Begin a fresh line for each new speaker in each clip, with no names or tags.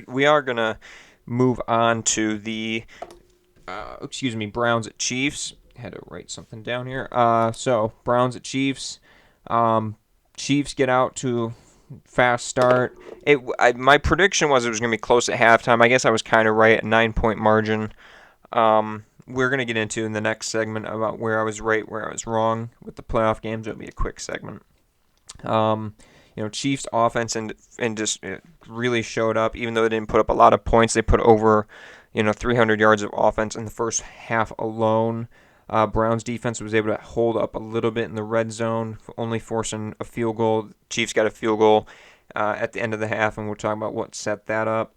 we are gonna move on to the Browns at Chiefs. Had to write something down here. So Browns at Chiefs. Chiefs get out to fast start. My prediction was it was gonna be close at halftime. I guess I was kind of right, a 9 point margin. We're gonna get into in the next segment about where I was right, where I was wrong with the playoff games. It'll be a quick segment. Chiefs offense and just really showed up. Even though they didn't put up a lot of points, they put over 300 yards of offense in the first half alone. Browns defense was able to hold up a little bit in the red zone, only forcing a field goal. Chiefs got a field goal at the end of the half, and we'll talk about what set that up.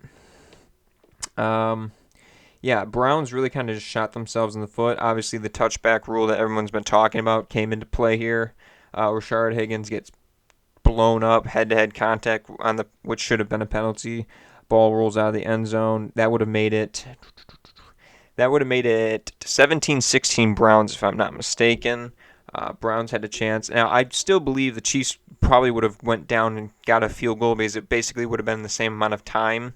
Browns really kind of just shot themselves in the foot. Obviously, the touchback rule that everyone's been talking about came into play here. Rashard Higgins gets blown up, head-to-head contact on which should have been a penalty. Ball rolls out of the end zone. That would have made it 17-16 Browns, if I'm not mistaken. Browns had a chance. Now, I still believe the Chiefs probably would have went down and got a field goal because it basically would have been the same amount of time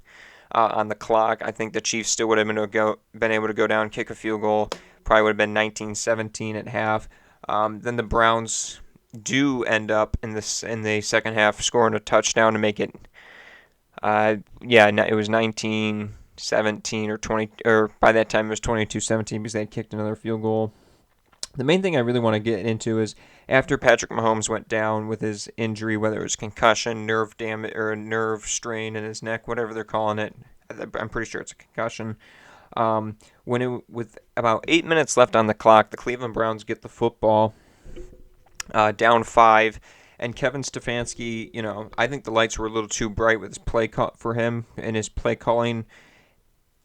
on the clock. I think the Chiefs still would have been able to go down, kick a field goal. Probably would have been 19-17 at half. Then the Browns do end up in the second half scoring a touchdown to make it. It was 19-17 or 20, or by that time it was 22-17 because they had kicked another field goal. The main thing I really want to get into is after Patrick Mahomes went down with his injury, whether it was concussion, nerve damage, or a nerve strain in his neck, whatever they're calling it. I'm pretty sure it's a concussion. With about 8 minutes left on the clock, the Cleveland Browns get the football down 5, and Kevin Stefanski, I think the lights were a little too bright with his play for him in his play calling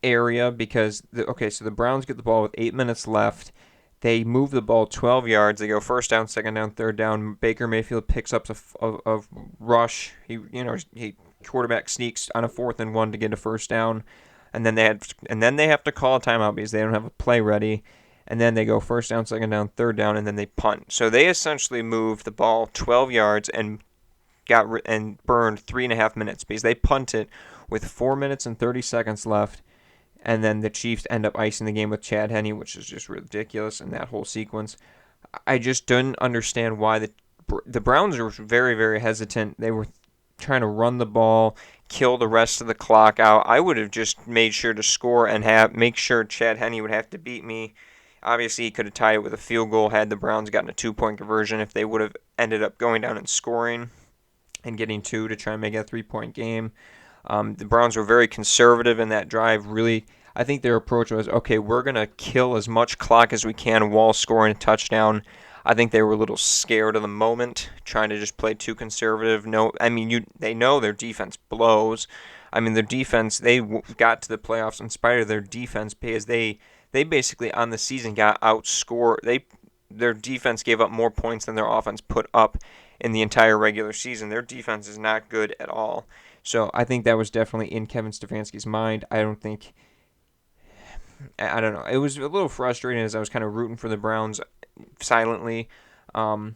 area because so the Browns get the ball with 8 minutes left. They move the ball 12 yards. They go first down, second down, third down. Baker Mayfield picks up a rush. He quarterback sneaks on a 4th and 1 to get a first down, and then they have to call a timeout because they don't have a play ready. And then they go first down, second down, third down, and then they punt. So they essentially moved the ball 12 yards and burned 3.5 minutes because they punted with 4 minutes and 30 seconds left. And then the Chiefs end up icing the game with Chad Henne, which is just ridiculous in that whole sequence. I just didn't understand why the Browns were very, very hesitant. They were trying to run the ball, kill the rest of the clock out. I would have just made sure to score and make sure Chad Henne would have to beat me. Obviously, he could have tied it with a field goal had the Browns gotten a 2-point conversion if they would have ended up going down and scoring and getting 2 to try and make it a 3-point game. The Browns were very conservative in that drive. Really, I think their approach was, okay, we're going to kill as much clock as we can while scoring a touchdown. I think they were a little scared of the moment, trying to just play too conservative. They know their defense blows. Their defense, they got to the playoffs in spite of their defense because they basically on the season got outscored. Their defense gave up more points than their offense put up in the entire regular season. Their defense is not good at all. So I think that was definitely in Kevin Stefanski's mind. I don't know. It was a little frustrating as I was kind of rooting for the Browns silently. But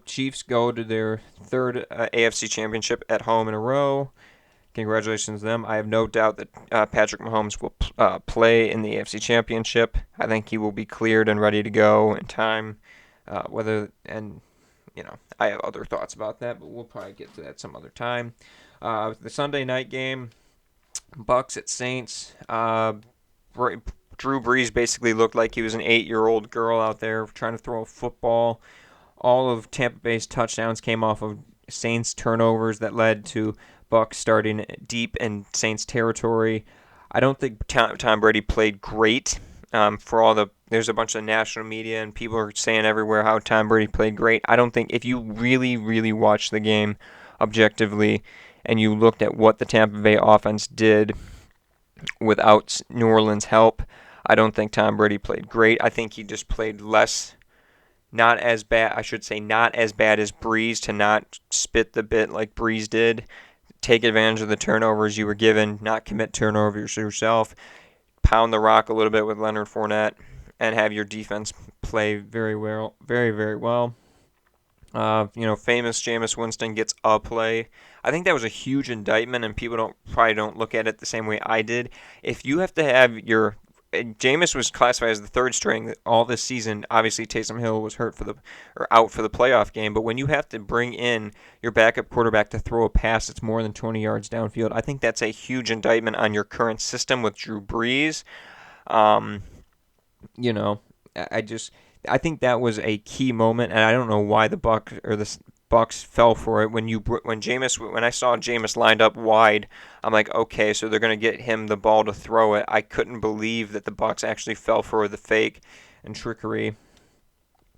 Chiefs go to their third AFC championship at home in a row. Congratulations to them. I have no doubt that Patrick Mahomes will play in the AFC championship. I think he will be cleared and ready to go in time. I have other thoughts about that, but we'll probably get to that some other time. The Sunday night game, Bucs at Saints. Drew Brees basically looked like he was an 8-year-old girl out there trying to throw a football. All of Tampa Bay's touchdowns came off of Saints turnovers that led to Bucs starting deep in Saints territory. I don't think Tom Brady played great. There's a bunch of national media and people are saying everywhere how Tom Brady played great. I don't think if you really, really watch the game objectively and you looked at what the Tampa Bay offense did without New Orleans' help, I don't think Tom Brady played great. I think he just played not as bad as Breeze, to not spit the bit like Breeze did. Take advantage of the turnovers you were given, not commit turnovers yourself, pound the rock a little bit with Leonard Fournette, and have your defense play very well, very, very well. Famous Jameis Winston gets a play. I think that was a huge indictment, and people probably don't look at it the same way I did. If you have to have your Jameis was classified as the third string all this season. Obviously, Taysom Hill was hurt or out for the playoff game. But when you have to bring in your backup quarterback to throw a pass that's more than 20 yards downfield, I think that's a huge indictment on your current system with Drew Brees. Um, you know, I just I think that was a key moment, and I don't know why the Bucs fell for it when I saw Jameis lined up wide. I'm like, okay, so they're gonna get him the ball to throw it. I couldn't believe that the Bucs actually fell for the fake and trickery.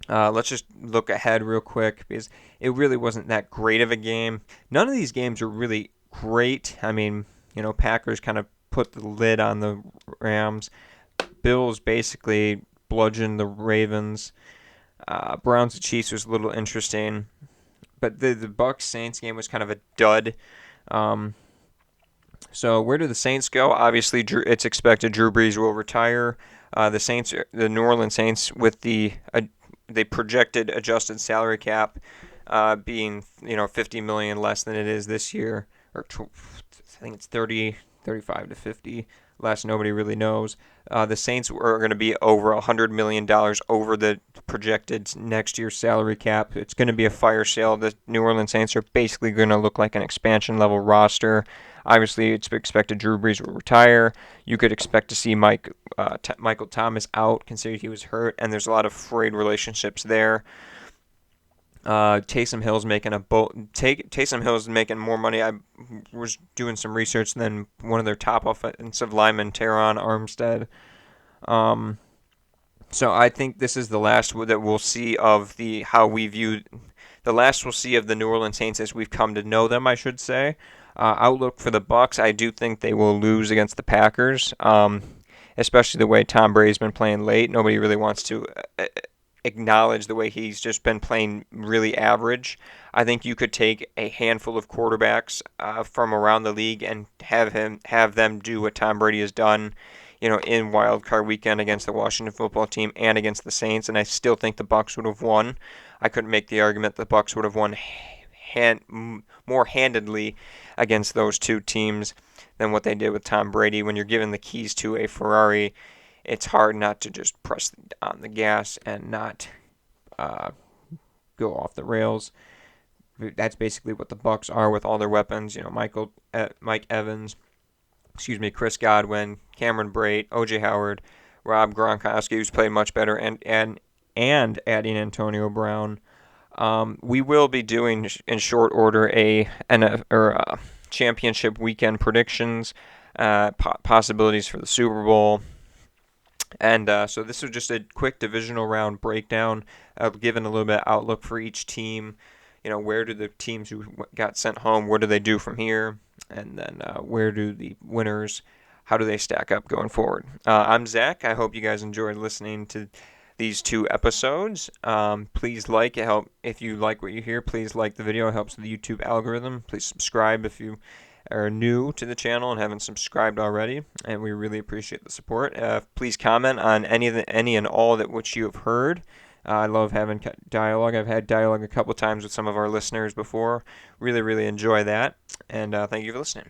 Let's just look ahead real quick because it really wasn't that great of a game. None of these games are really great. I mean, Packers kind of put the lid on the Rams. Bills basically bludgeoned the Ravens. Browns and Chiefs was a little interesting, but the Bucs Saints game was kind of a dud. So where do the Saints go? Obviously, it's expected Drew Brees will retire. The New Orleans Saints, with the projected adjusted salary cap being $50 million less than it is this year, or I think it's 35 to 50 less. Nobody really knows. The Saints are going to be over $100 million over the projected next year's salary cap. It's going to be a fire sale. The New Orleans Saints are basically going to look like an expansion level roster. Obviously, it's expected Drew Brees will retire. You could expect to see Michael Thomas out, considering he was hurt, and there's a lot of frayed relationships there. Taysom Hill's making more money. I was doing some research than one of their top offensive linemen, Teron Armstead. So I think this is the last that we'll see of the last we'll see of the New Orleans Saints as we've come to know them, I should say. Outlook for the Bucs, I do think they will lose against the Packers, especially the way Tom Brady's been playing late. Nobody really wants to acknowledge the way he's just been playing really average. I think you could take a handful of quarterbacks from around the league and have them do what Tom Brady has done, in Wild Card Weekend against the Washington Football Team and against the Saints, and I still think the Bucs would have won. I couldn't make the argument the Bucs would have won more handedly against those two teams than what they did with Tom Brady. When you're given the keys to a Ferrari, it's hard not to just press on the gas and not go off the rails. That's basically what the Bucs are with all their weapons. Mike Evans, Chris Godwin, Cameron Brate, O.J. Howard, Rob Gronkowski, who's played much better, and adding Antonio Brown. We will be doing in short order a championship weekend predictions, possibilities for the Super Bowl. And so this was just a quick divisional round breakdown, giving a little bit of outlook for each team. Where do the teams who got sent home, what do they do from here? And then where do the winners, how do they stack up going forward? I'm Zach. I hope you guys enjoyed listening to these two episodes. Please if you like what you hear, please like the video. It helps the YouTube algorithm. Please subscribe if you are new to the channel and haven't subscribed already, and we really appreciate the support. Please comment on any and all that which you have heard. I love having dialogue. I've had dialogue a couple times with some of our listeners before. Really, really enjoy that, and thank you for listening.